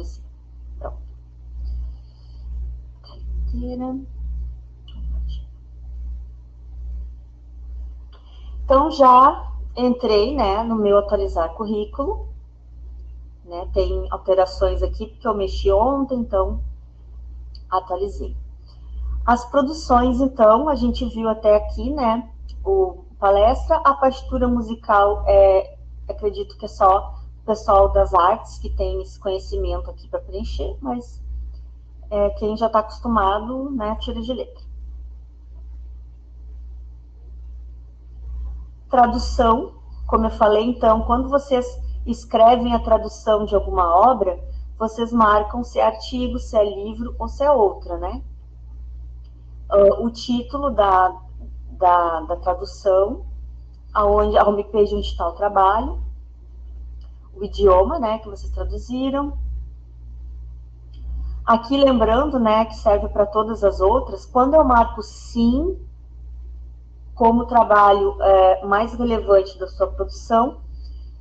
Assim. Pronto. Carteira. Então, já entrei, né, no meu atualizar currículo. Né, tem alterações aqui, porque eu mexi ontem, então atualizei. As produções, então, a gente viu até aqui, né, o palestra, a partitura musical, acredito que é só o pessoal das artes que tem esse conhecimento aqui para preencher, mas quem já está acostumado, né, tira de letra. Tradução, como eu falei, então, quando vocês escrevem a tradução de alguma obra, vocês marcam se é artigo, se é livro ou se é outra, né? O título da tradução, a homepage onde está o trabalho, o idioma, né, que vocês traduziram. Aqui lembrando, né, que serve para todas as outras, quando eu marco sim como trabalho mais relevante da sua produção,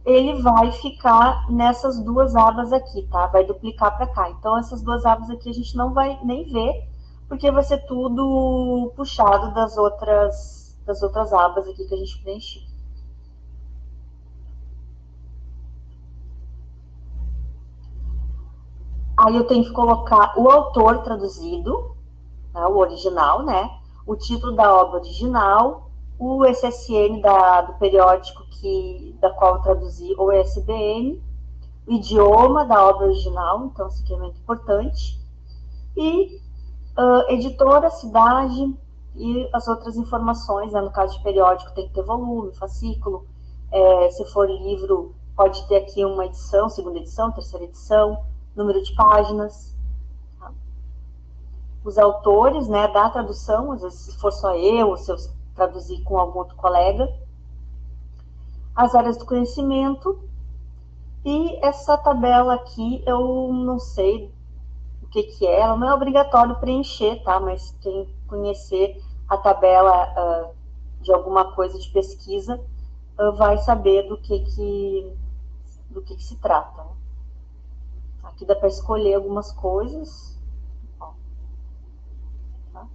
ele vai ficar nessas duas abas aqui, tá? Vai duplicar para cá. Então, essas duas abas aqui a gente não vai nem ver, porque vai ser tudo puxado das outras abas aqui que a gente preencheu. Aí eu tenho que colocar o autor traduzido, né, o original, né? O título da obra original, o SSN do periódico da qual eu traduzi, ou ISBN, o idioma da obra original, então isso aqui é muito importante, e editora, cidade e as outras informações, né? No caso de periódico tem que ter volume, fascículo, se for livro pode ter aqui uma edição, segunda edição, terceira edição, número de páginas, tá? Os autores, né, da tradução, às vezes se for só eu, ou se eu traduzir com algum outro colega, as áreas do conhecimento, e essa tabela aqui eu não sei o que é, ela não é obrigatório preencher, tá? Mas quem conhecer a tabela de alguma coisa de pesquisa vai saber do que se trata. Aqui dá para escolher algumas coisas. Ó, tá?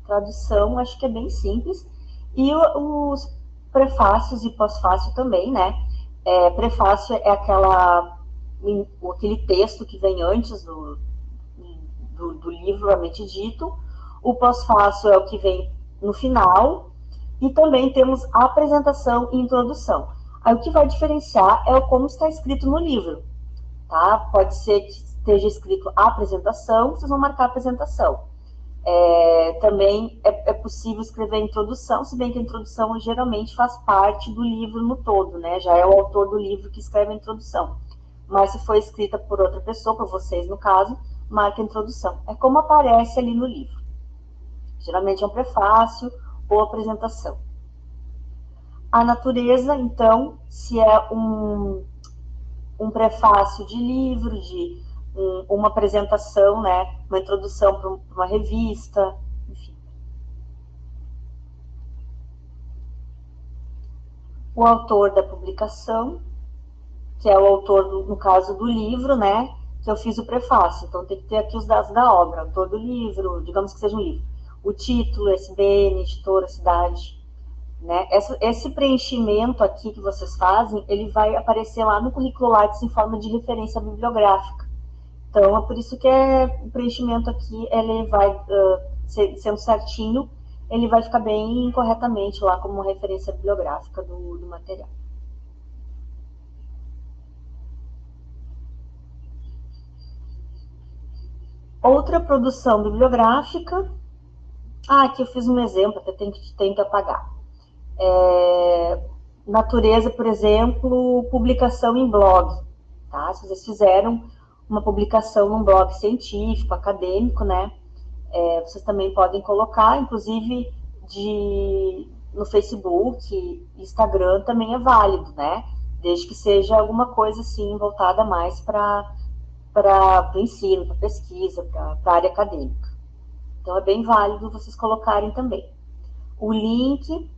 Tradução, acho que é bem simples. E os prefácios e pós-fácio também, né? Prefácio é aquele texto que vem antes do livro propriamente dito. O pós-fácio é o que vem no final. E também temos a apresentação e introdução. Aí o que vai diferenciar é como está escrito no livro. Tá? Pode ser que esteja escrito a apresentação, vocês vão marcar a apresentação. Também é possível escrever a introdução, se bem que a introdução geralmente faz parte do livro no todo, né? Já é o autor do livro que escreve a introdução. Mas se for escrita por outra pessoa, por vocês no caso, marca a introdução. É como aparece ali no livro. Geralmente é um prefácio ou apresentação. A natureza, então, se é um prefácio de livro, de uma apresentação, né? Uma introdução para uma revista, enfim. O autor da publicação, que é o autor, no caso do livro, né? Que eu fiz o prefácio. Então tem que ter aqui os dados da obra, autor do livro, digamos que seja um livro. O título, SBN, editora, cidade. Né? Esse preenchimento aqui que vocês fazem, ele vai aparecer lá no currículo Lattes em forma de referência bibliográfica. Então, é por isso que o preenchimento aqui, ele vai, sendo certinho, ele vai ficar bem corretamente lá como referência bibliográfica do material. Outra produção bibliográfica. Aqui eu fiz um exemplo, até tem que apagar. Natureza, por exemplo, publicação em blog. Tá? Se vocês fizeram uma publicação num blog científico, acadêmico, né? Vocês também podem colocar, inclusive no Facebook, Instagram também é válido, né? Desde que seja alguma coisa assim voltada mais para o ensino, para pesquisa, para a área acadêmica. Então é bem válido vocês colocarem também. O link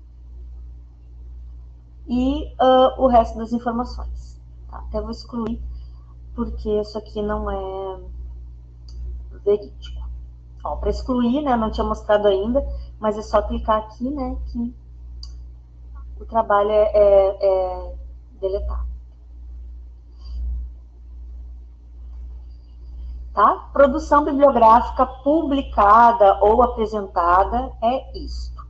e o resto das informações. Tá? Até vou excluir, porque isso aqui não é verídico. Para excluir, né, eu não tinha mostrado ainda, mas é só clicar aqui, né, que o trabalho é deletado. Tá? Produção bibliográfica publicada ou apresentada é isto.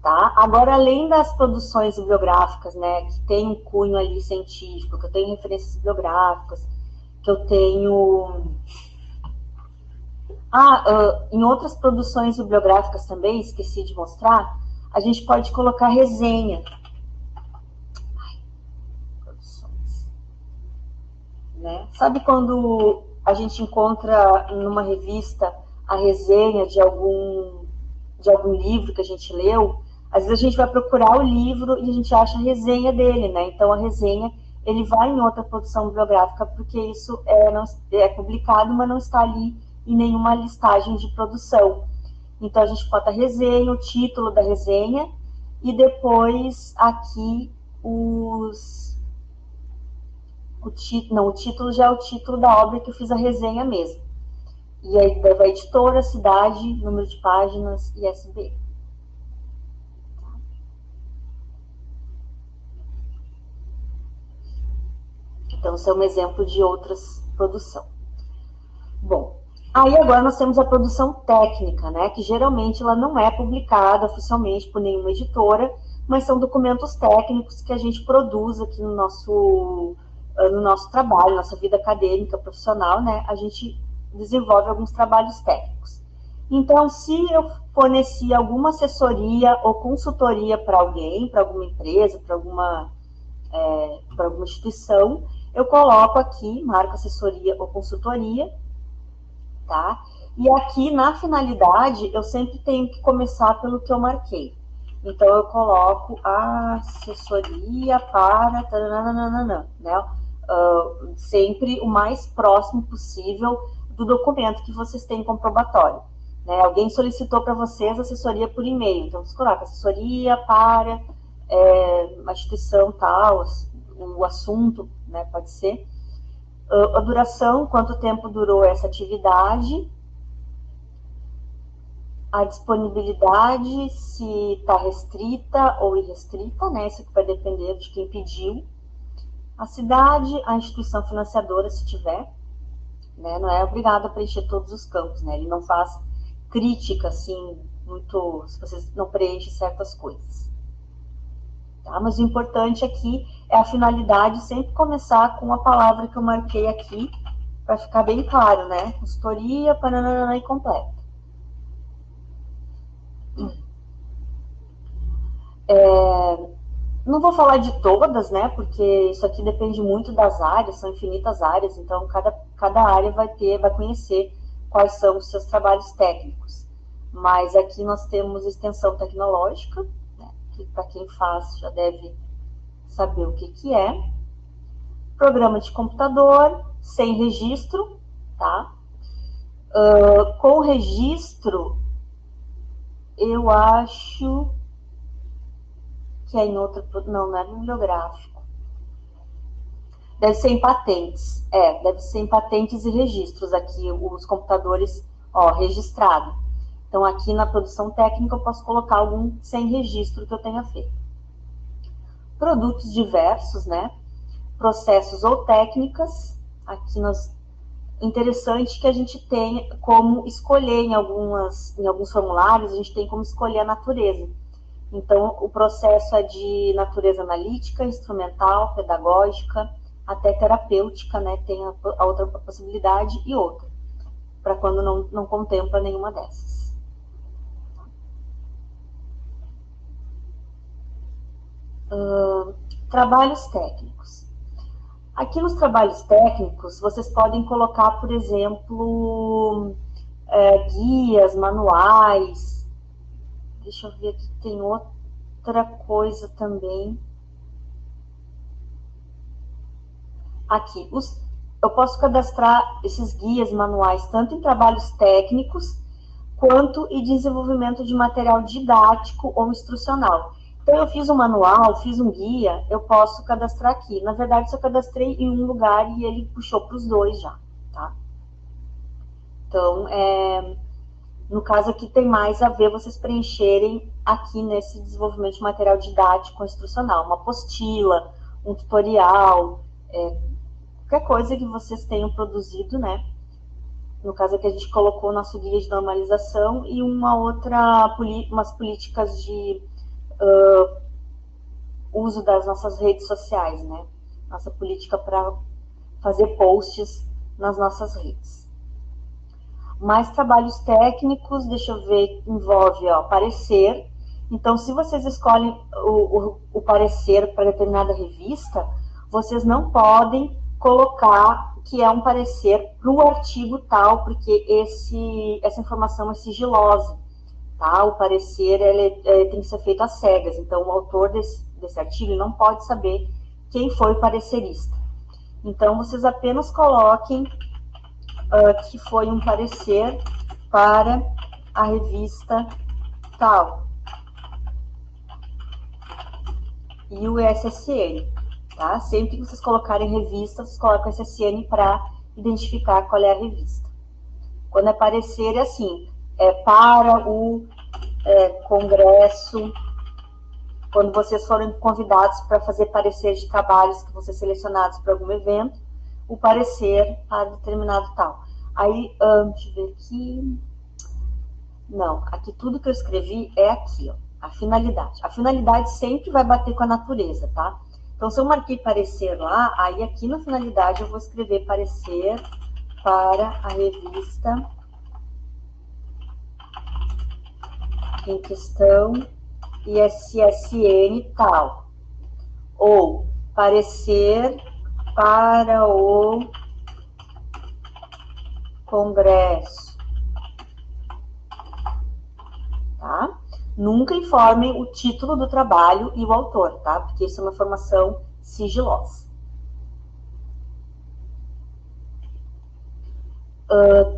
Tá? Agora, além das produções bibliográficas, né, que tem um cunho ali científico, que eu tenho referências bibliográficas, que eu tenho... em outras produções bibliográficas também, esqueci de mostrar, a gente pode colocar resenha. Né? Sabe quando a gente encontra numa revista a resenha de algum livro que a gente leu? Às vezes a gente vai procurar o livro e a gente acha a resenha dele, né? Então a resenha, ele vai em outra produção bibliográfica, porque isso é publicado, mas não está ali em nenhuma listagem de produção. Então a gente bota a resenha, o título da resenha, e depois aqui o título já é o título da obra que eu fiz a resenha mesmo. E aí da editora, cidade, número de páginas e ISBN. Então, esse é um exemplo de outras produção. Bom, aí agora nós temos a produção técnica, né, que geralmente ela não é publicada oficialmente por nenhuma editora, mas são documentos técnicos que a gente produz aqui no nosso trabalho, nossa vida acadêmica, profissional, né, a gente desenvolve alguns trabalhos técnicos. Então, se eu forneci alguma assessoria ou consultoria para alguém, para alguma empresa, para alguma instituição, eu coloco aqui, marco assessoria ou consultoria, tá? E aqui, na finalidade, eu sempre tenho que começar pelo que eu marquei. Então, eu coloco assessoria para... né? Sempre o mais próximo possível do documento que vocês têm comprobatório. Né? Alguém solicitou para vocês assessoria por e-mail, então você coloca assessoria para uma instituição tal, o assunto, né, pode ser. A duração, quanto tempo durou essa atividade, a disponibilidade, se está restrita ou irrestrita, né, isso vai depender de quem pediu, a cidade, a instituição financiadora, se tiver, né, não é obrigado a preencher todos os campos, né, ele não faz crítica, assim, muito, se vocês não preenchem certas coisas. Tá? Mas o importante aqui é a finalidade, sempre começar com a palavra que eu marquei aqui, para ficar bem claro, né, consultoria, pananana e completo. Não vou falar de todas, né, porque isso aqui depende muito das áreas, são infinitas áreas, então cada área vai conhecer quais são os seus trabalhos técnicos. Mas aqui nós temos extensão tecnológica, né, que para quem faz já deve saber o que é. Programa de computador, sem registro, tá? Com registro, eu acho que é em outra... Não é bibliográfico. Deve ser em patentes. Deve ser em patentes e registros aqui, os computadores, registrado. Então, aqui na produção técnica, eu posso colocar algum sem registro que eu tenha feito. Produtos diversos, né? Processos ou técnicas. Aqui interessante que a gente tem como escolher em alguns formulários, a gente tem como escolher a natureza. Então, o processo é de natureza analítica, instrumental, pedagógica, até terapêutica, né? Tem a outra possibilidade e outra, para quando não contempla nenhuma dessas. Trabalhos técnicos. Aqui nos trabalhos técnicos, vocês podem colocar, por exemplo, guias, manuais. Deixa eu ver aqui, tem outra coisa também. Aqui, eu posso cadastrar esses guias, manuais, tanto em trabalhos técnicos, quanto em desenvolvimento de material didático ou instrucional. Então, eu fiz um manual, fiz um guia, eu posso cadastrar aqui. Na verdade, eu cadastrei em um lugar e ele puxou para os dois já, tá? Então, no caso aqui tem mais a ver vocês preencherem aqui nesse desenvolvimento de material didático instrucional, uma apostila, um tutorial, qualquer coisa que vocês tenham produzido, né? No caso aqui a gente colocou o nosso guia de normalização e umas políticas de uso das nossas redes sociais, né? Nossa política para fazer posts nas nossas redes. Mais trabalhos técnicos, deixa eu ver, envolve parecer. Então, se vocês escolhem o parecer para determinada revista, vocês não podem colocar que é um parecer para o artigo tal, porque essa informação é sigilosa. Tá? O parecer tem que ser feito às cegas. Então, o autor desse artigo não pode saber quem foi o parecerista. Então, vocês apenas coloquem que foi um parecer para a revista tal. E o SSN, tá? Sempre que vocês colocarem revista, vocês colocam SSN para identificar qual é a revista. Quando é parecer, é assim, para o congresso, quando vocês forem convidados para fazer parecer de trabalhos que vão ser selecionados para algum evento, o parecer para determinado tal. Aí, deixa eu ver aqui. Não, aqui tudo que eu escrevi é aqui, ó, a finalidade. A finalidade sempre vai bater com a natureza, tá? Então, se eu marquei parecer lá, aí aqui na finalidade eu vou escrever parecer para a revista em questão ISSN tal. Ou parecer para o congresso. Tá? Nunca informem o título do trabalho e o autor, tá? Porque isso é uma informação sigilosa.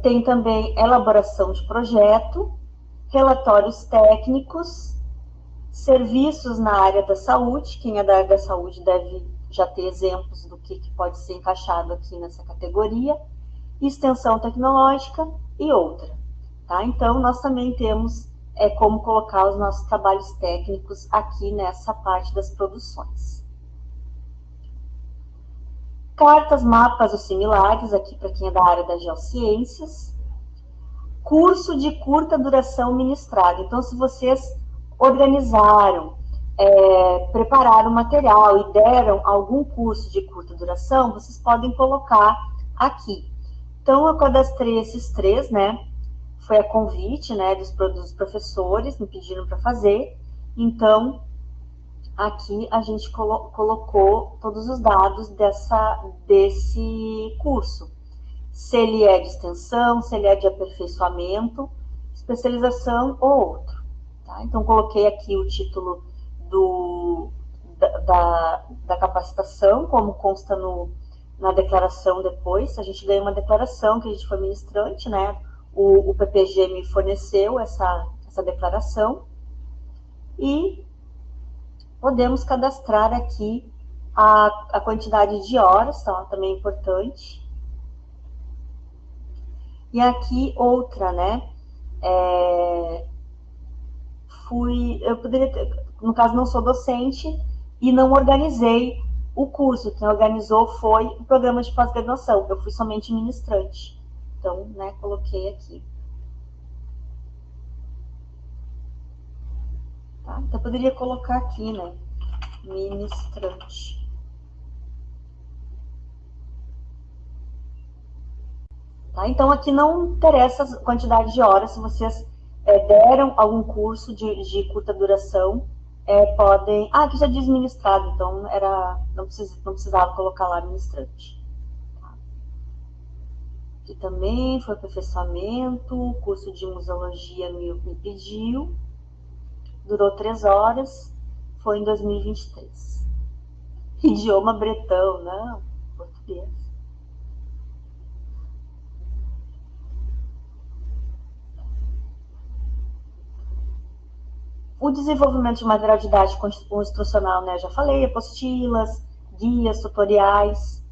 Tem também elaboração de projeto, relatórios técnicos, serviços na área da saúde. Quem é da área da saúde deve já ter exemplos do que pode ser encaixado aqui nessa categoria, extensão tecnológica e outra. Tá? Então, nós também temos como colocar os nossos trabalhos técnicos aqui nessa parte das produções. Cartas, mapas ou similares, aqui para quem é da área das geociências. Curso de curta duração ministrado. Então, se vocês organizaram, prepararam material e deram algum curso de curta duração, vocês podem colocar aqui. Então, eu cadastrei esses três, né? Foi a convite, né, dos professores, me pediram para fazer. Então, aqui a gente colocou todos os dados desse curso. Se ele é de extensão, se ele é de aperfeiçoamento, especialização ou outro. Tá? Então, coloquei aqui o título da capacitação, como consta na declaração depois. A gente ganha uma declaração que a gente foi ministrante, né? O PPG me forneceu essa declaração. E podemos cadastrar aqui a quantidade de horas, tá? Também é importante. E aqui outra, né? Eu poderia ter, no caso, não sou docente e não organizei o curso. Quem organizou foi o programa de pós-graduação. Eu fui somente ministrante. Então, né, coloquei aqui. Tá? Então, eu poderia colocar aqui, né? Ministrante. Tá? Então, aqui não interessa a quantidade de horas. Se vocês deram algum curso de curta duração, podem... aqui já diz ministrado, então não precisava colocar lá ministrante. Tá? Aqui também foi aperfeiçoamento, curso de museologia me pediu, durou 3 horas, foi em 2023. Idioma bretão, não, português. O desenvolvimento de material didático instrucional, né, já falei, apostilas, guias, tutoriais.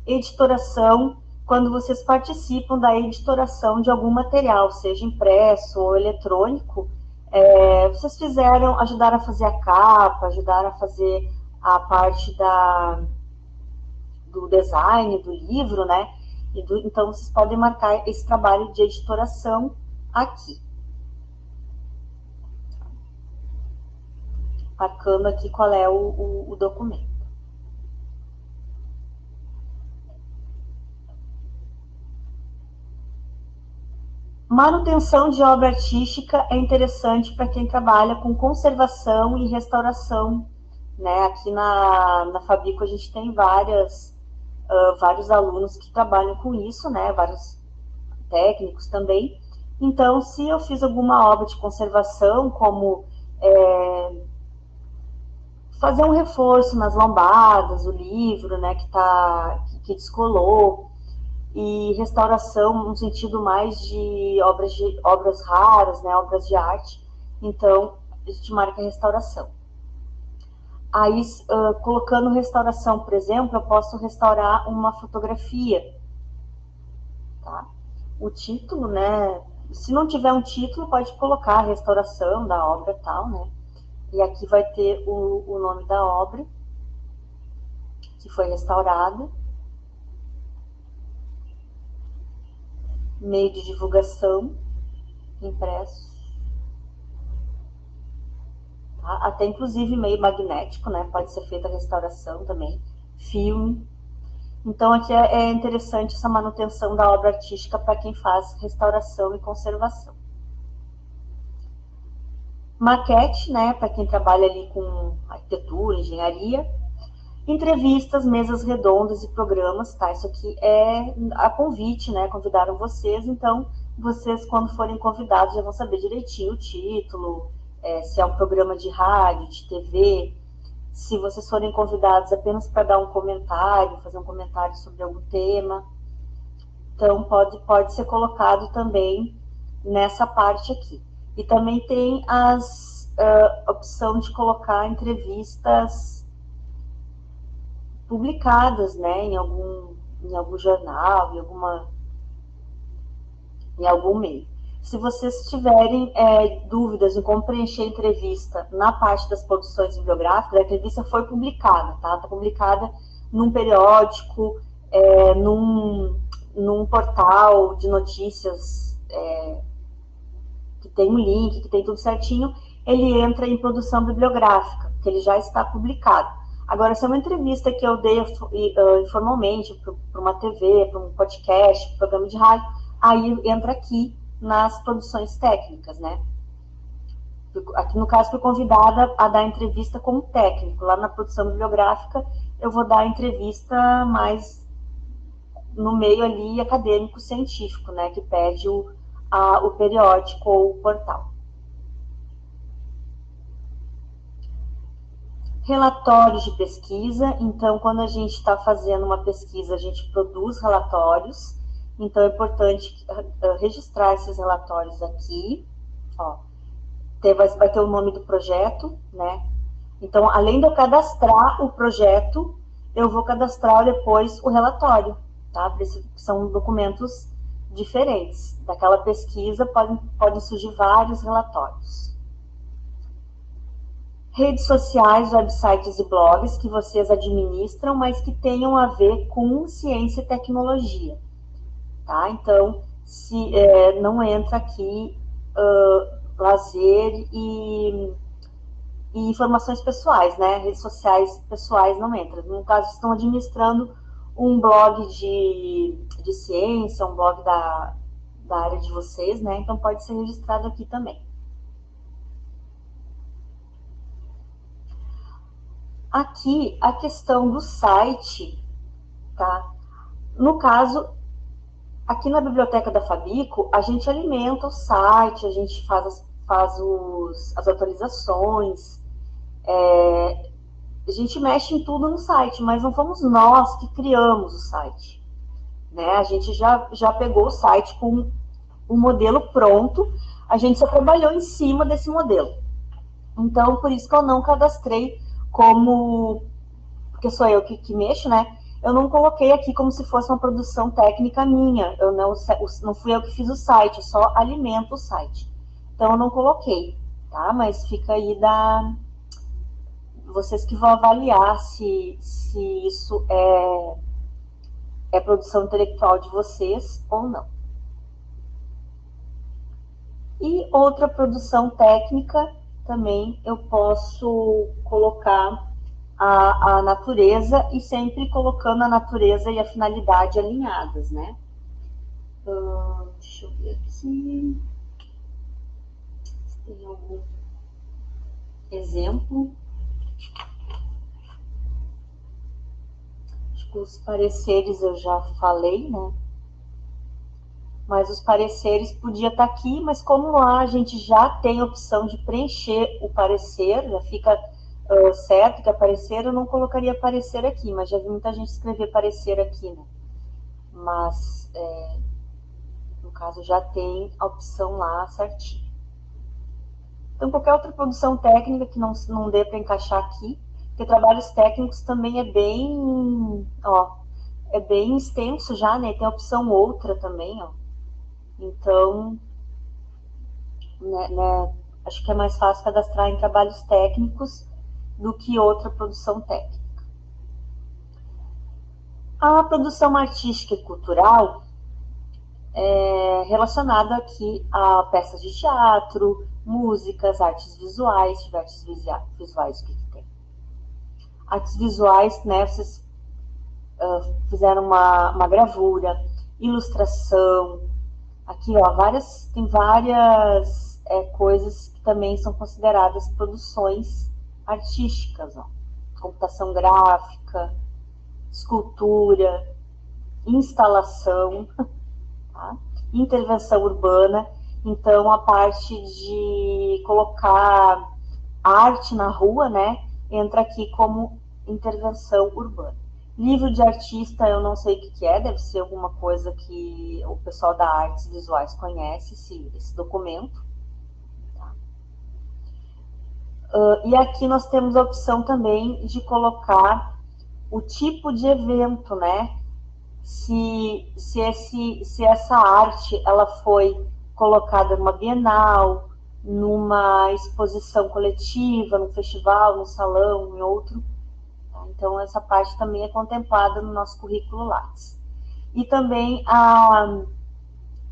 Editoração, quando vocês participam da editoração de algum material, seja impresso ou eletrônico, vocês ajudaram a fazer a capa, ajudaram a fazer a parte do design do livro, né? Então, vocês podem marcar esse trabalho de editoração aqui. Marcando aqui qual é o documento. Manutenção de obra artística é interessante para quem trabalha com conservação e restauração, né? Aqui na Fabico a gente tem vários alunos que trabalham com isso, né? Vários técnicos também. Então, se eu fiz alguma obra de conservação, como fazer um reforço nas lombadas, o livro, né, que descolou, e restauração no sentido mais de obras raras, né, obras de arte, então a gente marca restauração. Aí, colocando restauração, por exemplo, eu posso restaurar uma fotografia, tá? O título, né, se não tiver um título, pode colocar restauração da obra e tal, né? E aqui vai ter o nome da obra que foi restaurada, meio de divulgação, impresso, tá? Até inclusive meio magnético, né? Pode ser feita a restauração também, filme. Então aqui é interessante essa manutenção da obra artística para quem faz restauração e conservação. Maquete, né, para quem trabalha ali com arquitetura, engenharia. Entrevistas, mesas redondas e programas, tá? Isso aqui é a convite, né? Convidaram vocês, então vocês, quando forem convidados, já vão saber direitinho o título, se é um programa de rádio, de TV. Se vocês forem convidados apenas para dar um comentário, fazer um comentário sobre algum tema, então pode ser colocado também nessa parte aqui. E também tem a opção de colocar entrevistas publicadas, né, em algum jornal, em algum meio. Se vocês tiverem dúvidas em como preencher a entrevista na parte das produções bibliográficas, a entrevista foi publicada, tá? Está publicada num periódico, num portal de notícias que tem um link, que tem tudo certinho, ele entra em produção bibliográfica, que ele já está publicado. Agora, se é uma entrevista que eu dei informalmente para uma TV, para um podcast, para um programa de rádio, aí entra aqui nas produções técnicas, né? Aqui, no caso, fui convidada a dar entrevista como técnico. Lá na produção bibliográfica, eu vou dar entrevista mais no meio ali acadêmico, científico, né? Que pede o periódico ou o portal. Relatórios de pesquisa, então quando a gente está fazendo uma pesquisa, a gente produz relatórios, então é importante registrar esses relatórios aqui, ó. Vai ter o nome do projeto, né? Então, além de eu cadastrar o projeto, eu vou cadastrar depois o relatório, tá? São documentos diferentes. Daquela pesquisa podem surgir vários relatórios. Redes sociais, websites e blogs que vocês administram, mas que tenham a ver com ciência e tecnologia, tá? Então, não entra aqui lazer e informações pessoais, né? Redes sociais pessoais não entram. No caso, estão administrando um blog de ciência, um blog da área de vocês, né? Então, pode ser registrado aqui também. Aqui, a questão do site, tá? No caso, aqui na biblioteca da Fabico, a gente alimenta o site, a gente faz as atualizações, a gente mexe em tudo no site, mas não fomos nós que criamos o site, né? A gente já pegou o site com um modelo pronto, a gente só trabalhou em cima desse modelo. Então, por isso que eu não cadastrei como, porque sou eu que mexo, né? Eu não coloquei aqui como se fosse uma produção técnica minha. Eu não fui eu que fiz o site, eu só alimento o site. Então, eu não coloquei, tá? Mas fica aí vocês que vão avaliar se isso é produção intelectual de vocês ou não. E outra produção técnica também eu posso colocar a natureza e sempre colocando a natureza e a finalidade alinhadas, né? Deixa eu ver aqui se tem algum exemplo. Acho que os pareceres eu já falei, né? Mas os pareceres podia estar aqui, mas como lá a gente já tem a opção de preencher o parecer, já fica certo que é parecer, eu não colocaria parecer aqui, mas já vi muita gente escrever parecer aqui, né? Mas, no caso, já tem a opção lá certinho. Então, qualquer outra produção técnica que não dê para encaixar aqui, porque trabalhos técnicos também é bem extenso já, né? Tem a opção outra também, ó. Então, né, acho que é mais fácil cadastrar em trabalhos técnicos do que outra produção técnica. A produção artística e cultural é relacionada aqui a peças de teatro, músicas, artes visuais, o que tem? Artes visuais, né, vocês fizeram uma gravura, ilustração, aqui, ó, tem várias coisas que também são consideradas produções artísticas, ó. Computação gráfica, escultura, instalação, tá? Intervenção urbana. Então, a parte de colocar arte na rua, né, entra aqui como intervenção urbana. Livro de artista, eu não sei o que é, deve ser alguma coisa que o pessoal da artes visuais conhece, esse documento. Tá? E aqui nós temos a opção também de colocar o tipo de evento, né? Se essa arte ela foi colocada numa bienal, numa exposição coletiva, num festival, num salão, em outro. Então, essa parte também é contemplada no nosso currículo Lattes. E também a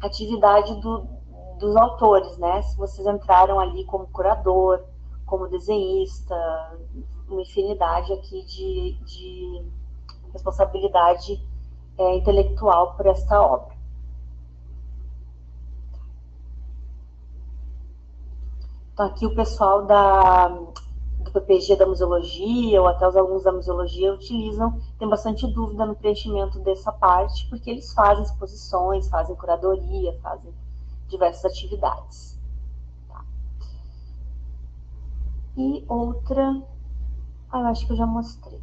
atividade dos autores, né? Se vocês entraram ali como curador, como desenhista, uma infinidade aqui de responsabilidade intelectual por esta obra. Então, aqui o pessoal do PPG da museologia, ou até os alunos da museologia utilizam, tem bastante dúvida no preenchimento dessa parte, porque eles fazem exposições, fazem curadoria, fazem diversas atividades. Tá? E outra, eu acho que eu já mostrei.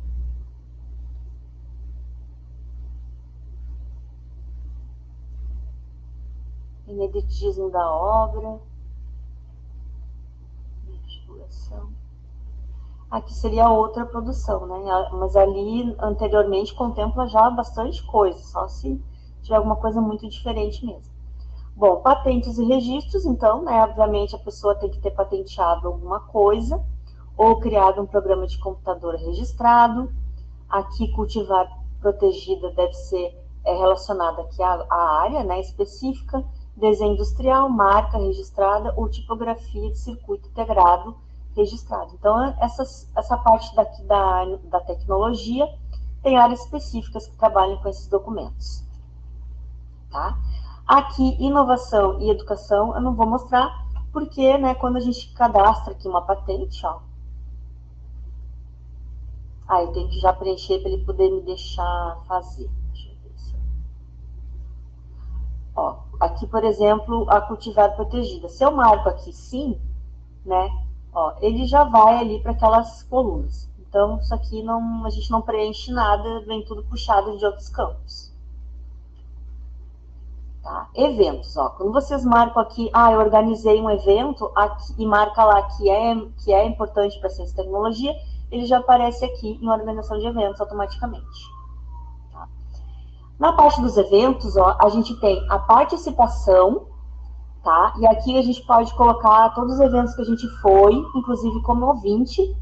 Ineditismo da obra, divulgação. Aqui seria outra produção, né? Mas ali anteriormente contempla já bastante coisa, só se tiver alguma coisa muito diferente mesmo. Bom, patentes e registros, então, né? Obviamente a pessoa tem que ter patenteado alguma coisa ou criado um programa de computador registrado. Aqui cultivar protegida deve ser relacionada aqui à área, né, específica, desenho industrial, marca registrada ou tipografia de circuito integrado registrado. Então, essa parte daqui da tecnologia tem áreas específicas que trabalham com esses documentos. Tá? Aqui, inovação e educação, eu não vou mostrar, porque, né, quando a gente cadastra aqui uma patente, ó, eu tenho que já preencher para ele poder me deixar fazer. Deixa eu ver se... Ó, aqui, por exemplo, a cultivar protegida. Se eu marco aqui sim, né, ó, ele já vai ali para aquelas colunas. Então, isso aqui a gente não preenche nada, vem tudo puxado de outros campos. Tá? Eventos, ó. Quando vocês marcam aqui, eu organizei um evento aqui, e marca lá que é importante para ciência e tecnologia, ele já aparece aqui em organização de eventos automaticamente. Tá? Na parte dos eventos, ó, a gente tem a participação, tá? E aqui a gente pode colocar todos os eventos que a gente foi, inclusive como ouvinte,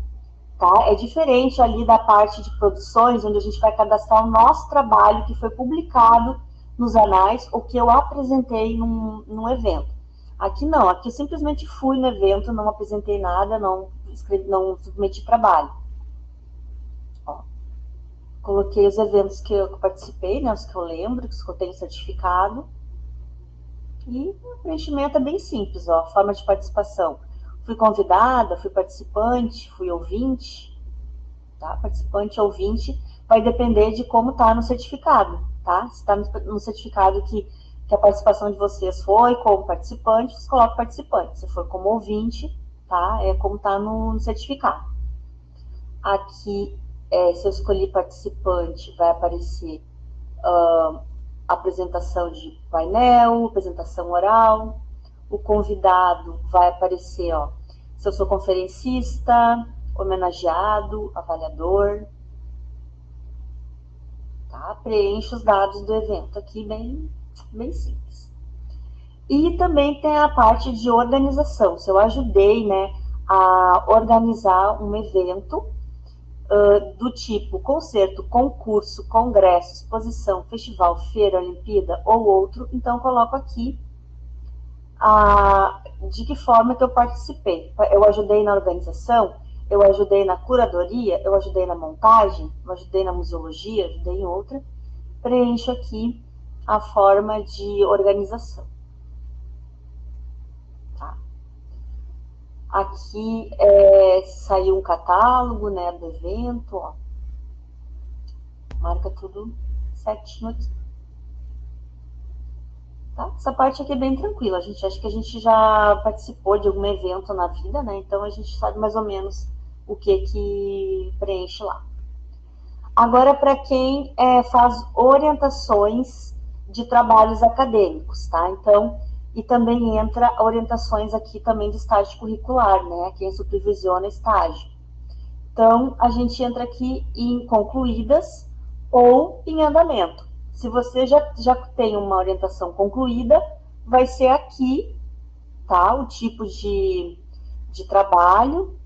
tá? É diferente ali da parte de produções, onde a gente vai cadastrar o nosso trabalho que foi publicado nos anais ou que eu apresentei num evento. Aqui não, aqui eu simplesmente fui no evento, não apresentei nada, não submeti trabalho. Ó, coloquei os eventos que eu participei, né, os que eu lembro, os que eu tenho certificado. E o preenchimento é bem simples, ó, forma de participação. Fui convidada, fui participante, fui ouvinte, tá? Participante, ouvinte, vai depender de como tá no certificado, tá? Se tá no certificado que a participação de vocês foi como participante, vocês colocam participante. Se for como ouvinte, tá? É como tá no certificado. Aqui, se eu escolhi participante, vai aparecer apresentação de painel, apresentação oral. O convidado vai aparecer, ó, se eu sou conferencista, homenageado, avaliador. Tá? Preenche os dados do evento aqui, bem simples. E também tem a parte de organização. Se eu ajudei, né, a organizar um evento do tipo concerto, concurso, congresso, exposição, festival, feira, Olimpíada ou outro, então eu coloco aqui de que forma que eu participei. Eu ajudei na organização, eu ajudei na curadoria, eu ajudei na montagem, eu ajudei na museologia, ajudei em outra. Preencho aqui a forma de organização. Tá? Aqui saiu um catálogo, né, do evento, ó. Marca tudo certinho aqui. Tá? Essa parte aqui é bem tranquila. Acho que a gente já participou de algum evento na vida, né? Então a gente sabe mais ou menos o que preenche lá. Agora, para quem faz orientações de trabalhos acadêmicos, tá? Então, e também entra orientações aqui também de estágio curricular, né? Quem supervisiona estágio. Então, a gente entra aqui em concluídas ou em andamento. Se você já tem uma orientação concluída, vai ser aqui, tá? O tipo de trabalho.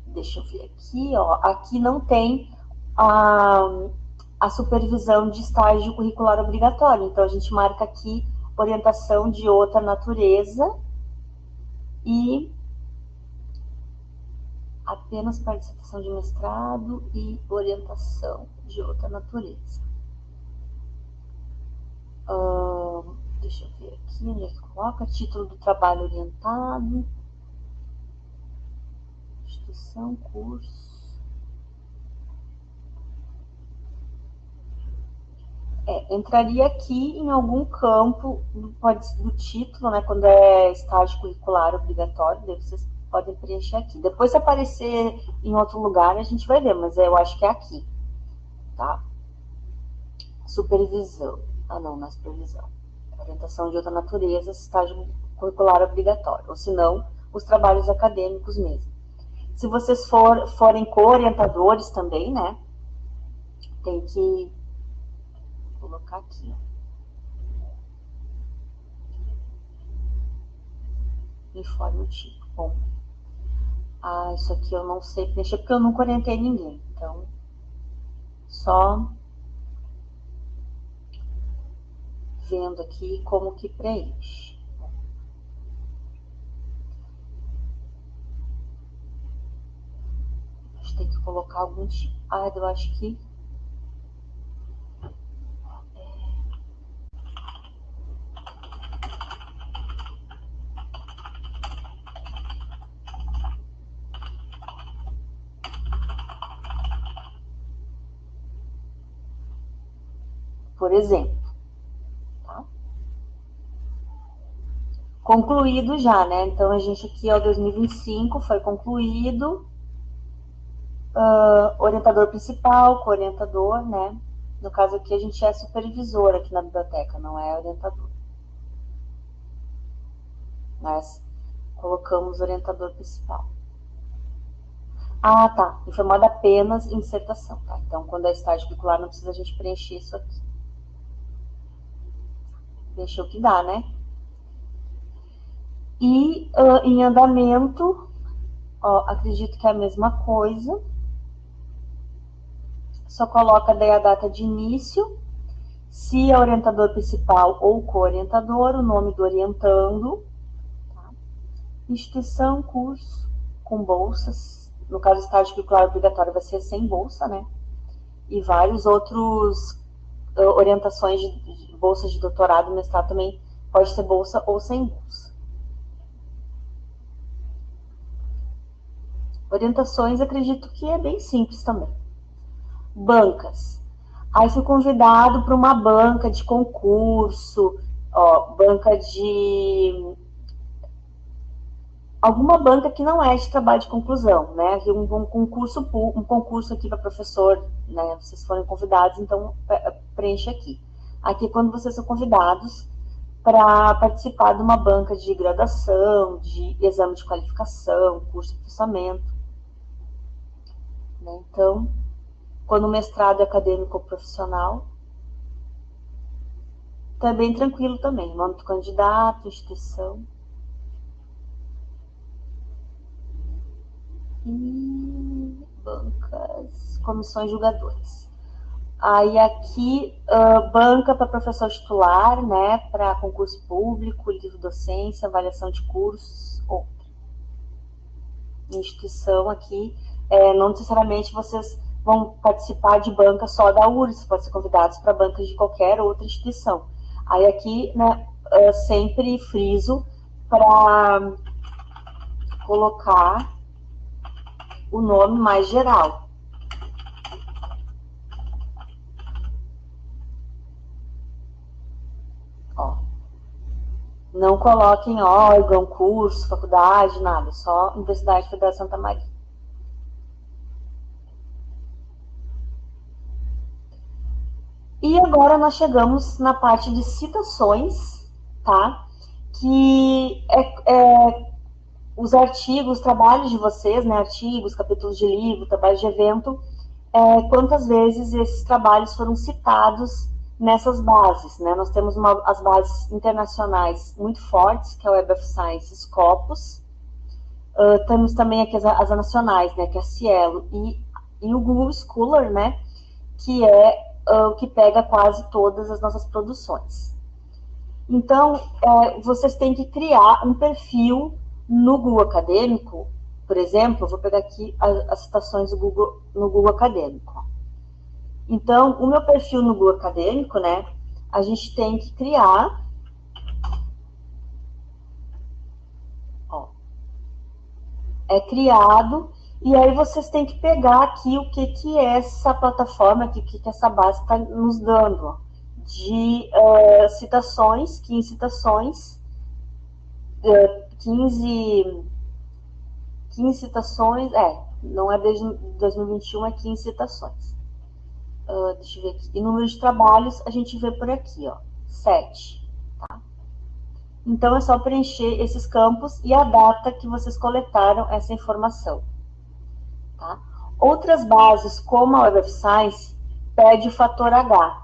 Deixa eu ver aqui, ó. Aqui não tem a supervisão de estágio curricular obrigatório. Então, a gente marca aqui orientação de outra natureza e apenas para dissertação de mestrado e orientação de outra natureza. Deixa eu ver aqui onde é que coloca. Título do trabalho orientado. Instituição, curso. Entraria aqui em algum campo do título, né? Quando é estágio curricular obrigatório, daí vocês podem preencher aqui. Depois, se aparecer em outro lugar, a gente vai ver, mas eu acho que é aqui, tá? Supervisão. Não é supervisão. Orientação de outra natureza, estágio curricular obrigatório. Ou se não, os trabalhos acadêmicos mesmo. Se vocês forem co-orientadores também, né? Tem que colocar aqui, ó. Informe o tipo. Bom, isso aqui eu não sei preencher, porque eu nunca orientei ninguém. Então, só vendo aqui como que preenche. A gente tem que colocar algum tipo. Eu acho que por exemplo, tá? Concluído já, né? Então, a gente aqui é o 2025, foi concluído. Orientador principal, co-orientador, né? No caso aqui, a gente é supervisor aqui na biblioteca, não é orientador. Nós colocamos orientador principal. Ah, tá. Informado apenas em dissertação, tá? Então, quando é estágio curricular, não precisa a gente preencher isso aqui. Preencher o que dá, né? E em andamento, ó, acredito que é a mesma coisa. Só coloca daí a data de início, se é orientador principal ou co-orientador, o nome do orientando, tá? Instituição, curso, com bolsas. No caso, estágio curricular obrigatório vai ser sem bolsa, né? E vários outros orientações de bolsas de doutorado, mestrado também pode ser bolsa ou sem bolsa. Orientações, acredito que é bem simples também. Bancas. Aí fui convidado para uma banca de concurso, ó, banca de alguma banca que não é de trabalho de conclusão, né? Um concurso aqui para professor, né? Vocês forem convidados, então preenche aqui. Aqui quando vocês são convidados para participar de uma banca de graduação, de exame de qualificação, curso de processamento, né? Então, quando o mestrado é acadêmico ou profissional, tá bem tranquilo também. Nome do candidato, instituição. E bancas, comissões julgadoras. Aí aqui, banca para professor titular, né, para concurso público, livre docência, avaliação de cursos, outra. Instituição aqui, não necessariamente vocês vão participar de banca só da URSS, podem ser convidados para bancas de qualquer outra instituição. Aí aqui, né, sempre friso para colocar o nome mais geral. Ó, não coloquem órgão, curso, faculdade, nada, só Universidade Federal de Santa Maria. E agora nós chegamos na parte de citações, tá? Que os artigos, os trabalhos de vocês, né? Artigos, capítulos de livro, trabalhos de evento, quantas vezes esses trabalhos foram citados nessas bases, né? Nós temos as bases internacionais muito fortes, que é o Web of Science, Scopus. Temos também aqui as nacionais, né? Que é a Cielo e o Google Scholar, né? Que é o que pega quase todas as nossas produções. Então, vocês têm que criar um perfil no Google Acadêmico. Por exemplo, eu vou pegar aqui as citações do Google, no Google Acadêmico. Então, o meu perfil no Google Acadêmico, né, a gente tem que criar, ó, é criado, e aí vocês têm que pegar aqui o que é essa plataforma, o que essa base está nos dando, ó, de citações, 15 citações, 15 citações, não é desde 2021, é 15 citações. Deixa eu ver aqui. E número de trabalhos, a gente vê por aqui, ó, 7, tá? Então, é só preencher esses campos e a data que vocês coletaram essa informação, tá? Outras bases, como a Web of Science, pede o fator H.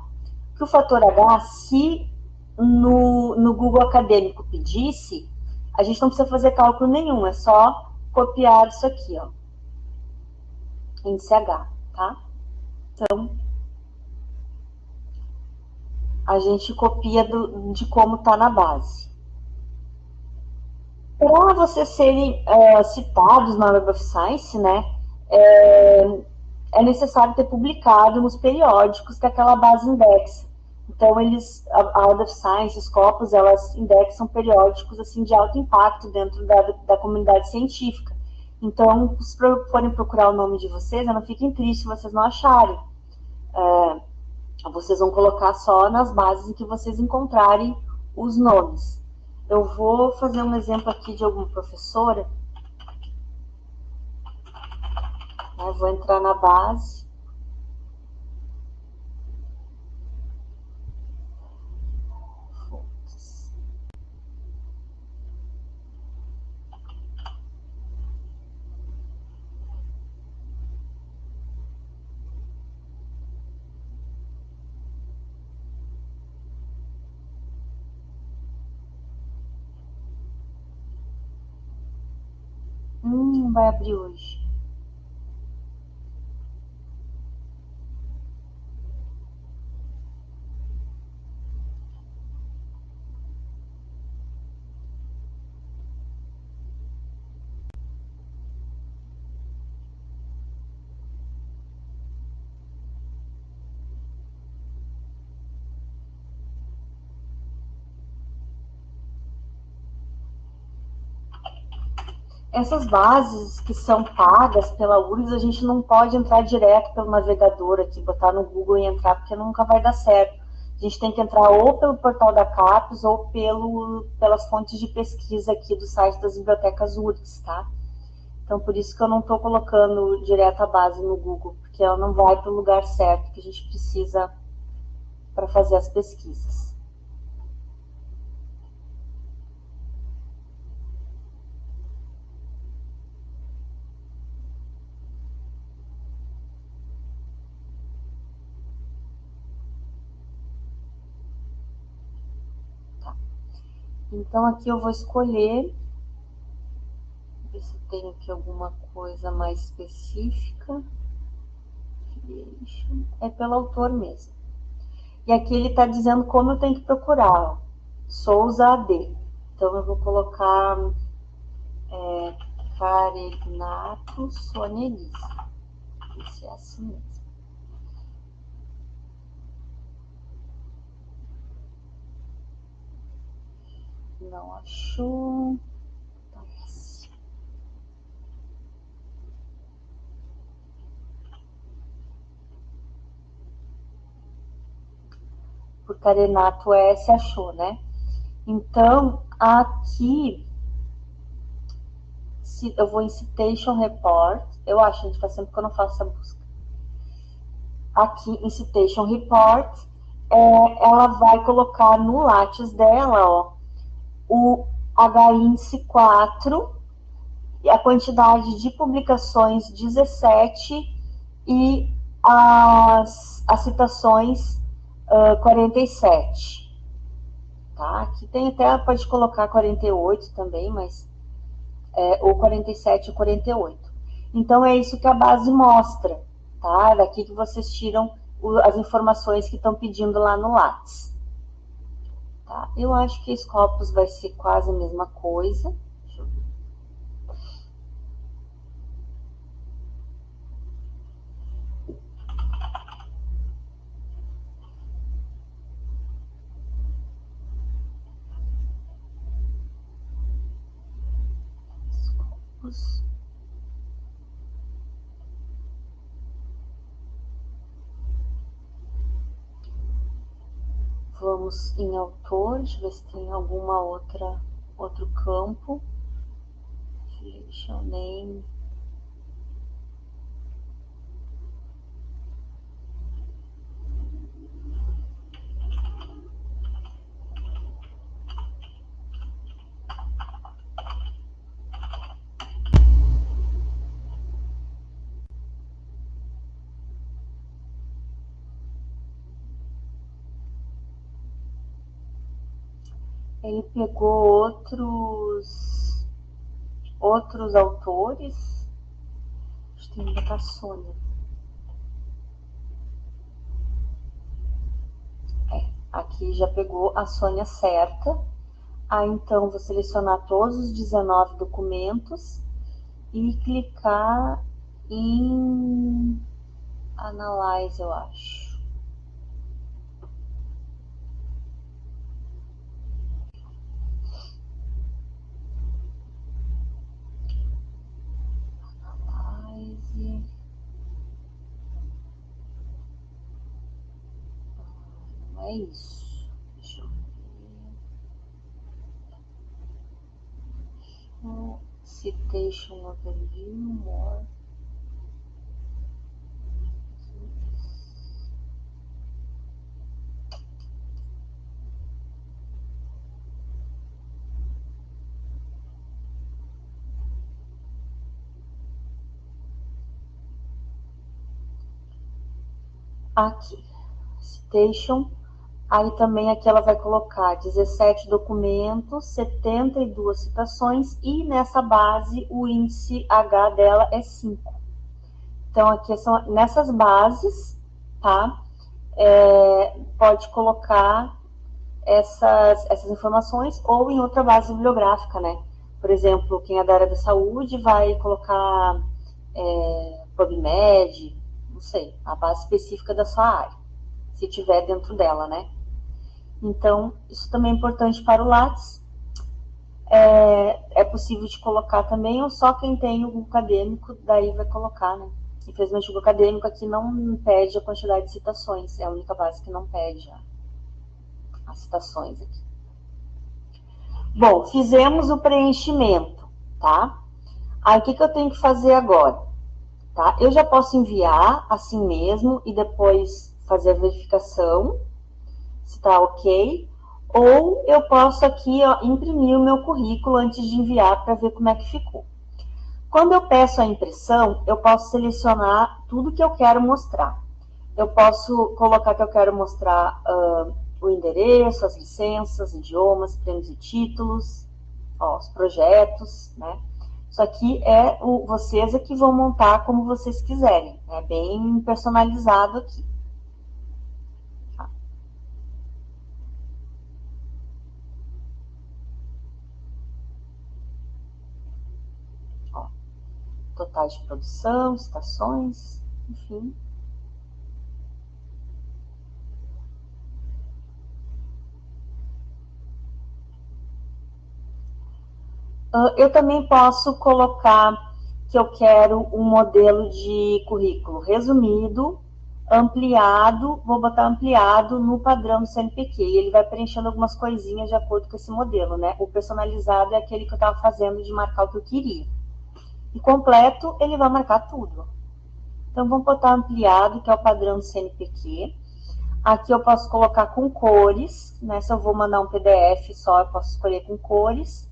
Que o fator H, se no Google Acadêmico pedisse, a gente não precisa fazer cálculo nenhum, é só copiar isso aqui, ó, índice H, tá? Então, a gente copia de como está na base. Para vocês serem citados na Web of Science, né, é necessário ter publicado nos periódicos que aquela base indexa. Então, a Web of Science, Scopus, elas indexam periódicos assim, de alto impacto dentro da comunidade científica. Então, se forem procurar o nome de vocês, não fiquem tristes se vocês não acharem. Vocês vão colocar só nas bases em que vocês encontrarem os nomes. Eu vou fazer um exemplo aqui de alguma professora. Eu vou entrar na base. Vai abrir hoje. Essas bases que são pagas pela URGS, a gente não pode entrar direto pelo navegador aqui, botar no Google e entrar, porque nunca vai dar certo. A gente tem que entrar ou pelo portal da CAPES ou pelas fontes de pesquisa aqui do site das bibliotecas URGS, tá? Então, por isso que eu não estou colocando direto a base no Google, porque ela não vai para o lugar certo que a gente precisa para fazer as pesquisas. Tá. Então, aqui eu vou escolher, ver se tem aqui alguma coisa mais específica. É pelo autor mesmo. E aqui ele está dizendo como eu tenho que procurar. Ó. Souza AD. Então eu vou colocar Caregnato Sônia Elisa. Esse é assim mesmo. Não achou. Parece. Por Carenato S achou, né? Então, aqui, eu vou em Citation Report. Eu acho, gente, faz tempo que eu não faço essa busca. Aqui em Citation Report, ela vai colocar no Lattes dela, ó, o H-índice 4 e a quantidade de publicações 17 e as citações 47. Tá? Aqui tem até, pode colocar 48 também, mas ou 47 ou 48. Então é isso que a base mostra, tá? Daqui que vocês tiram as informações que estão pedindo lá no Lattes. Tá? Eu acho que Scopus vai ser quase a mesma coisa. Deixa eu ver. Scopus. Vamos em autor, deixa eu ver se tem alguma outro campo. Affiliation name. Ele pegou outros autores. Acho que tem que botar Sônia. Aqui já pegou a Sônia certa. Então, vou selecionar todos os 19 documentos e clicar em Analyze, eu acho. Analyze. Não é isso. Deixa eu ver. Citation Overview, More. Aqui, Citation Aí também aqui ela vai colocar 17 documentos, 72 citações e nessa base o índice H dela é 5. Então aqui são nessas bases, tá? Pode colocar essas informações ou em outra base bibliográfica, né? Por exemplo, quem é da área da saúde vai colocar PubMed, não sei, a base específica da sua área, se tiver dentro dela, né? Então, isso também é importante para o Lattes. É possível de colocar também, ou só quem tem o Google Acadêmico, daí vai colocar, né? Infelizmente, o Google Acadêmico aqui não pede a quantidade de citações, é a única base que não pede as citações aqui. Bom, fizemos o preenchimento, tá? Aí, o que eu tenho que fazer agora? Tá? Eu já posso enviar assim mesmo e depois fazer a verificação, se tá ok, ou eu posso aqui imprimir o meu currículo antes de enviar para ver como é que ficou. Quando eu peço a impressão, eu posso selecionar tudo que eu quero mostrar. Eu posso colocar que eu quero mostrar o endereço, as licenças, idiomas, prêmios e títulos, os projetos, né? Isso aqui vocês é que vão montar como vocês quiserem. É bem personalizado aqui. Tá? Ó, totais de produção, citações, enfim. Eu também posso colocar que eu quero um modelo de currículo resumido, ampliado, vou botar ampliado no padrão do CNPq. E ele vai preenchendo algumas coisinhas de acordo com esse modelo, né? O personalizado é aquele que eu estava fazendo de marcar o que eu queria. E completo, ele vai marcar tudo. Então, vamos botar ampliado, que é o padrão do CNPq. Aqui eu posso colocar com cores, né? Se eu vou mandar um PDF só, eu posso escolher com cores.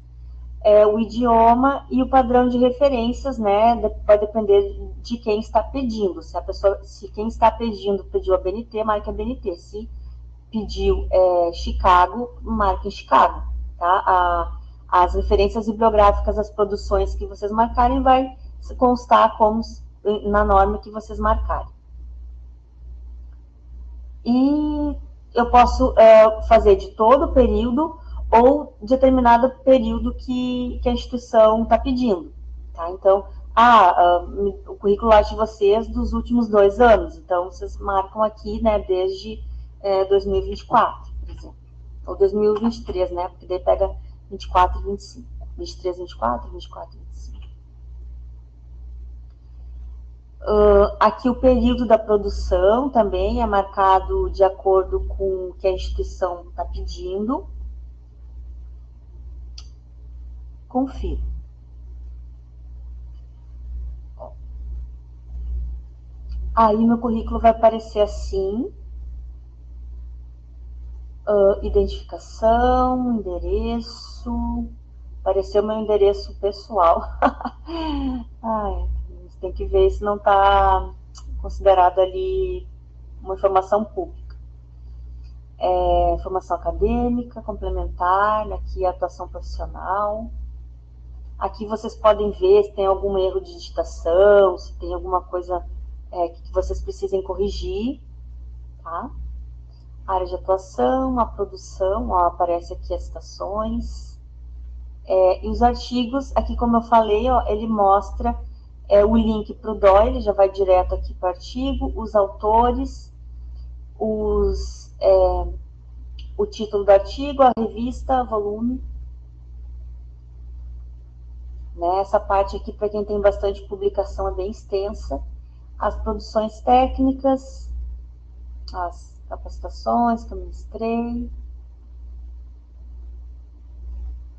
O idioma e o padrão de referências, né? Vai depender de quem está pedindo. Se quem está pediu a BNT, marca a BNT. Se pediu Chicago, marca em Chicago, tá? As referências bibliográficas das produções que vocês marcarem vai constar como na norma que vocês marcarem. E eu posso fazer de todo o período ou determinado período que a instituição está pedindo. Tá? Então, o currículo de vocês dos últimos 2 anos. Então, vocês marcam aqui, né, desde 2024, por exemplo. Ou 2023, né? Porque daí pega 24 e 25. 23, 24, 24 e 25. Aqui o período da produção também é marcado de acordo com o que a instituição está pedindo. Confiro. Aí meu currículo vai aparecer assim. Identificação, endereço. Apareceu meu endereço pessoal. Você tem que ver se não está considerado ali uma informação pública. Formação acadêmica, complementar, aqui a atuação profissional. Aqui vocês podem ver se tem algum erro de digitação, se tem alguma coisa que vocês precisem corrigir, tá? Área de atuação, a produção, aparece aqui as citações. E os artigos, aqui como eu falei, ele mostra o link para o DOI, ele já vai direto aqui para o artigo, os autores, o título do artigo, a revista, volume. Né? Essa parte aqui, para quem tem bastante publicação, é bem extensa. As produções técnicas, as capacitações que eu ministrei,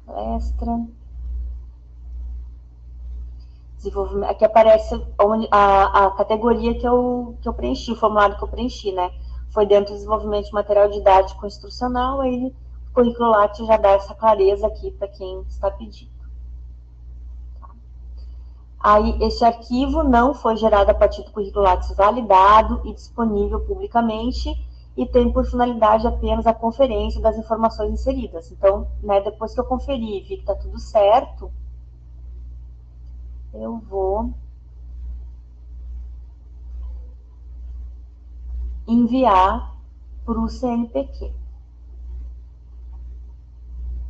palestra, desenvolvimento. Aqui aparece a categoria que eu preenchi, o formulário que eu preenchi, né? Foi dentro do desenvolvimento de material didático instrucional, aí o currículo Lattes já dá essa clareza aqui para quem está pedindo. Tá? Aí, esse arquivo não foi gerado a partir do currículo Lattes validado e disponível publicamente. e tem por finalidade apenas a conferência das informações inseridas. Então, né, depois que eu conferi e vi que está tudo certo, eu vou enviar para o CNPq.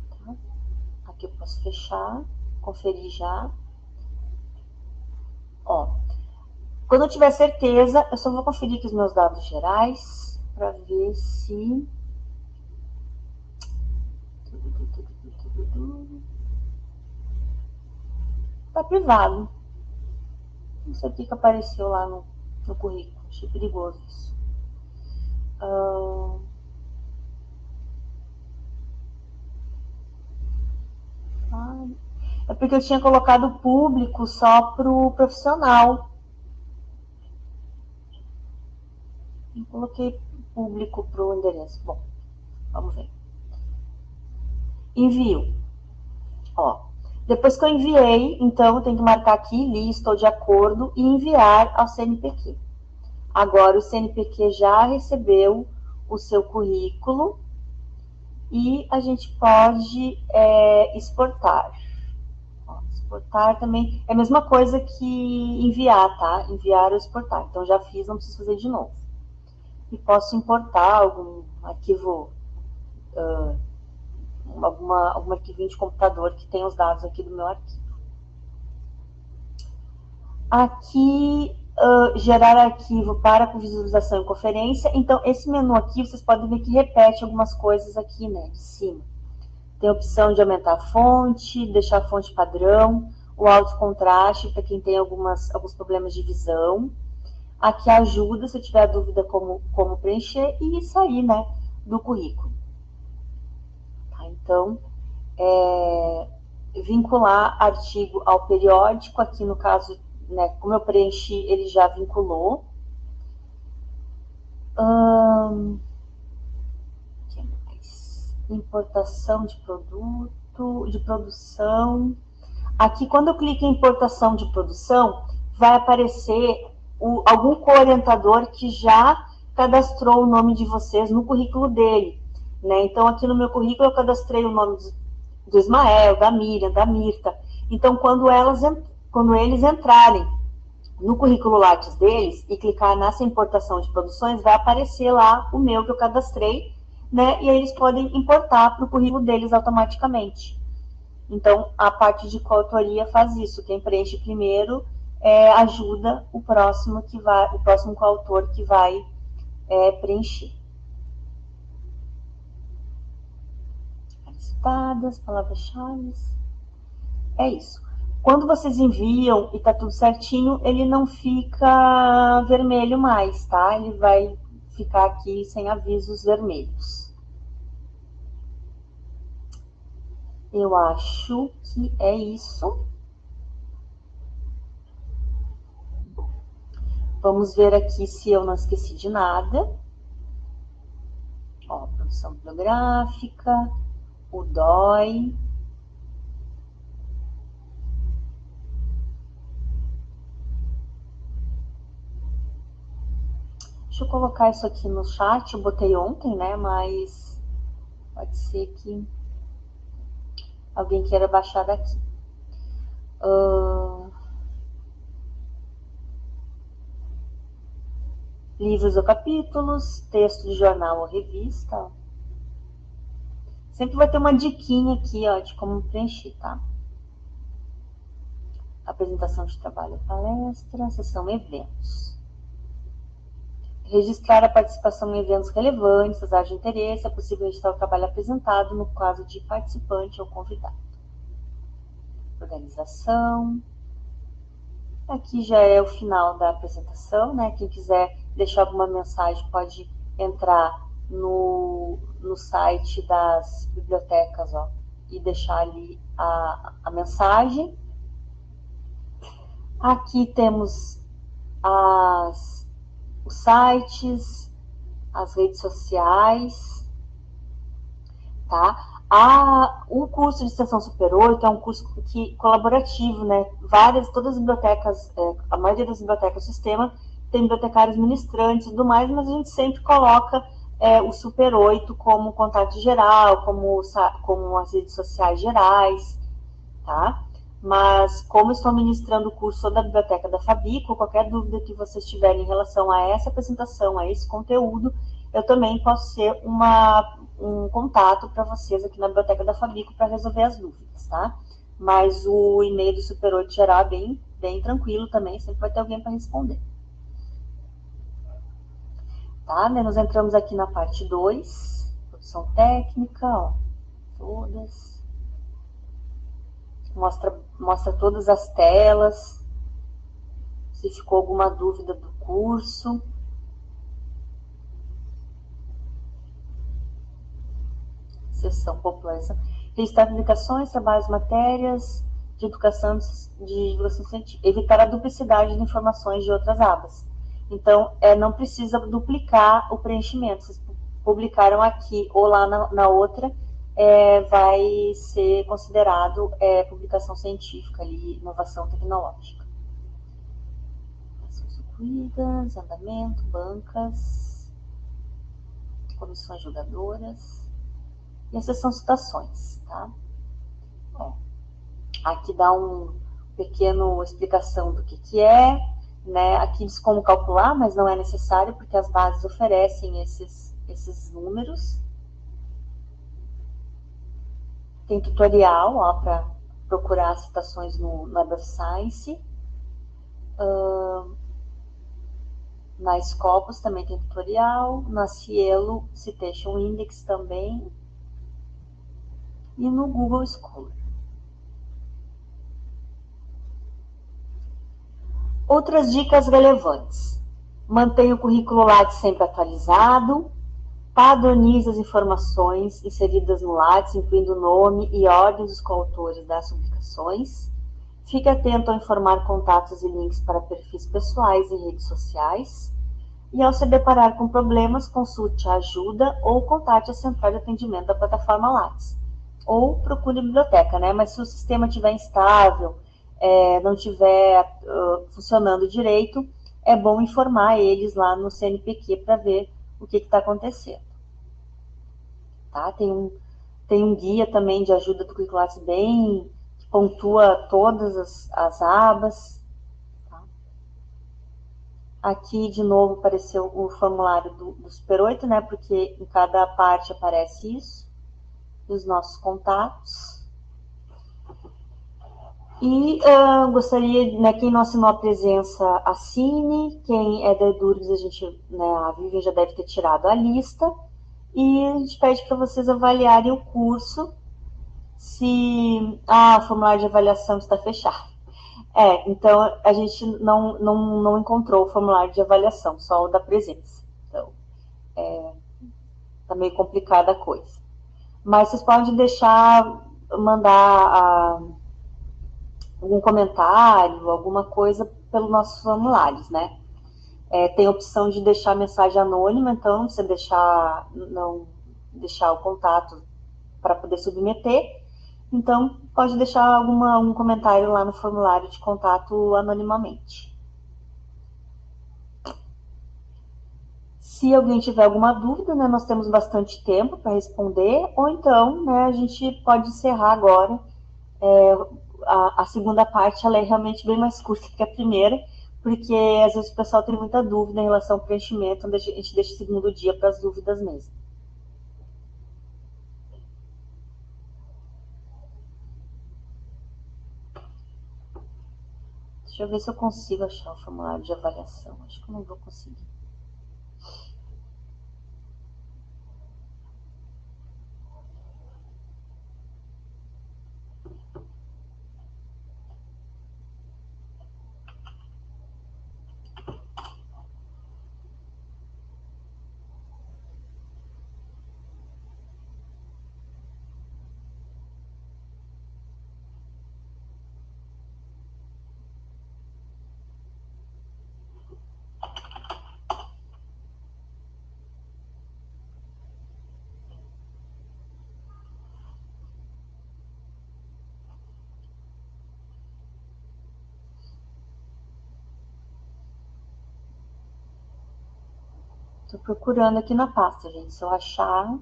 Tá? Aqui eu posso fechar, conferir já. Ó, quando eu tiver certeza, eu só vou conferir aqui os meus dados gerais para ver se tá privado. Não sei o que apareceu lá no currículo. Achei perigoso isso. É porque eu tinha colocado público só pro profissional. Eu coloquei público pro endereço. Bom, vamos ver. Envio. Ó, depois que eu enviei, então eu tenho que marcar aqui, li, estou de acordo, e enviar ao CNPq. Agora o CNPq já recebeu o seu currículo e a gente pode exportar. Ó, exportar também é a mesma coisa que enviar, tá? Enviar ou exportar. Então já fiz, não preciso fazer de novo. E posso importar algum arquivo, algum arquivinho de computador que tem os dados aqui do meu arquivo. Aqui, gerar arquivo para visualização em conferência. Então, esse menu aqui, vocês podem ver que repete algumas coisas aqui, né, de cima. Tem a opção de aumentar a fonte, deixar a fonte padrão, o alto contraste para quem tem alguns problemas de visão. Aqui ajuda, se tiver dúvida como preencher, e sair, né, do currículo. Tá, então, vincular artigo ao periódico, aqui no caso, né, como eu preenchi, ele já vinculou. Que mais? Importação de produto, de produção. Aqui, quando eu clico em importação de produção, vai aparecer algum co-orientador que já cadastrou o nome de vocês no currículo dele. Né? Então, aqui no meu currículo, eu cadastrei o nome do Ismael, da Miriam, da Mirta. Então, quando eles entrarem no currículo Lattes deles e clicar nessa importação de produções, vai aparecer lá o meu que eu cadastrei, né? E aí eles podem importar para o currículo deles automaticamente. Então, a parte de coautoria faz isso. Quem preenche primeiro ajuda o próximo coautor que vai preencher. Listadas, palavras-chave. É isso. Quando vocês enviam e tá tudo certinho, ele não fica vermelho mais, tá? Ele vai ficar aqui sem avisos vermelhos. Eu acho que é isso. Vamos ver aqui se eu não esqueci de nada. Ó, produção bibliográfica, o DOI. Deixa eu colocar isso aqui no chat, eu botei ontem, né, mas pode ser que alguém queira baixar daqui. Livros ou capítulos, texto de jornal ou revista. Sempre vai ter uma diquinha aqui, ó, de como preencher, tá? Apresentação de trabalho, palestra, sessão eventos. Registrar a participação em eventos relevantes, as áreas de interesse, é possível registrar o trabalho apresentado no caso de participante ou convidado. Organização. Aqui já é o final da apresentação, né? Quem quiser deixar alguma mensagem pode entrar no site das bibliotecas, ó, e deixar ali a mensagem. Aqui temos os sites, as redes sociais, tá? O curso de extensão Super 8 é um curso colaborativo, né? Todas as bibliotecas, a maioria das bibliotecas do sistema tem bibliotecários ministrantes e tudo mais, mas a gente sempre coloca o Super 8 como contato geral, como as redes sociais gerais, tá? Mas como estou ministrando o curso da Biblioteca da Fabico, qualquer dúvida que vocês tiverem em relação a essa apresentação, a esse conteúdo, eu também posso ser um contato para vocês aqui na Biblioteca da Fabico para resolver as dúvidas, tá? Mas o e-mail do Super 8 geral é bem tranquilo também, sempre vai ter alguém para responder. Tá? Nós entramos aqui na parte 2, produção técnica, ó, todas. Mostra todas as telas, se ficou alguma dúvida do curso. Seção população. Registrar publicações, trabalhos, matérias de educação, de divulgação científica. Evitar a duplicidade de informações de outras abas. Então, não precisa duplicar o preenchimento. Vocês publicaram aqui ou lá na outra, vai ser considerado publicação científica, ali, inovação tecnológica. Ações incluídas, andamento, bancas, comissões julgadoras. E essas são citações, tá? Ó, aqui dá uma pequena explicação do que é, né? Aqui diz como calcular, mas não é necessário, porque as bases oferecem esses números. Tem tutorial, ó, para procurar citações no Web of Science. Na Scopus também tem tutorial. Na Cielo Citation Index também. E no Google Scholar. Outras dicas relevantes. Mantenha o currículo Lattes sempre atualizado. Padronize as informações inseridas no Lattes, incluindo o nome e ordem dos coautores das publicações. Fique atento ao informar contatos e links para perfis pessoais em redes sociais. E ao se deparar com problemas, consulte a ajuda ou contate a central de atendimento da plataforma Lattes. Ou procure a biblioteca, né? Mas se o sistema estiver instável, não estiver funcionando direito, é bom informar eles lá no CNPq para ver o que está acontecendo. Tá? Tem um guia também de ajuda do currículo Lattes que pontua todas as abas. Tá? Aqui, de novo, apareceu o formulário do Super 8, né? Porque em cada parte aparece isso. E os nossos contatos. E gostaria, né, quem não assinou a presença, assine. Quem é da Edurgs, a Vivian já deve ter tirado a lista. E a gente pede para vocês avaliarem o curso. Se o formulário de avaliação está fechado. Então a gente não encontrou o formulário de avaliação, só o da presença. Então, tá meio complicada a coisa. Mas vocês podem mandar algum comentário, alguma coisa pelos nossos formulários, né? Tem a opção de deixar mensagem anônima, então você não deixar o contato para poder submeter. Então, pode deixar algum comentário lá no formulário de contato anonimamente. Se alguém tiver alguma dúvida, né, nós temos bastante tempo para responder, ou então, né, a gente pode encerrar agora. A segunda parte ela é realmente bem mais curta que a primeira, porque às vezes o pessoal tem muita dúvida em relação ao preenchimento, onde a gente deixa o segundo dia para as dúvidas mesmo. Deixa eu ver se eu consigo achar o formulário de avaliação. Acho que eu não vou conseguir. Tô procurando aqui na pasta, gente. Se eu achar.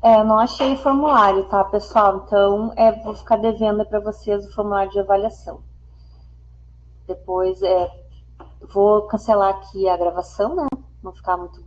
Eu não achei o formulário, tá, pessoal? Então, vou ficar devendo para vocês o formulário de avaliação. Depois, vou cancelar aqui a gravação, né? Não ficar muito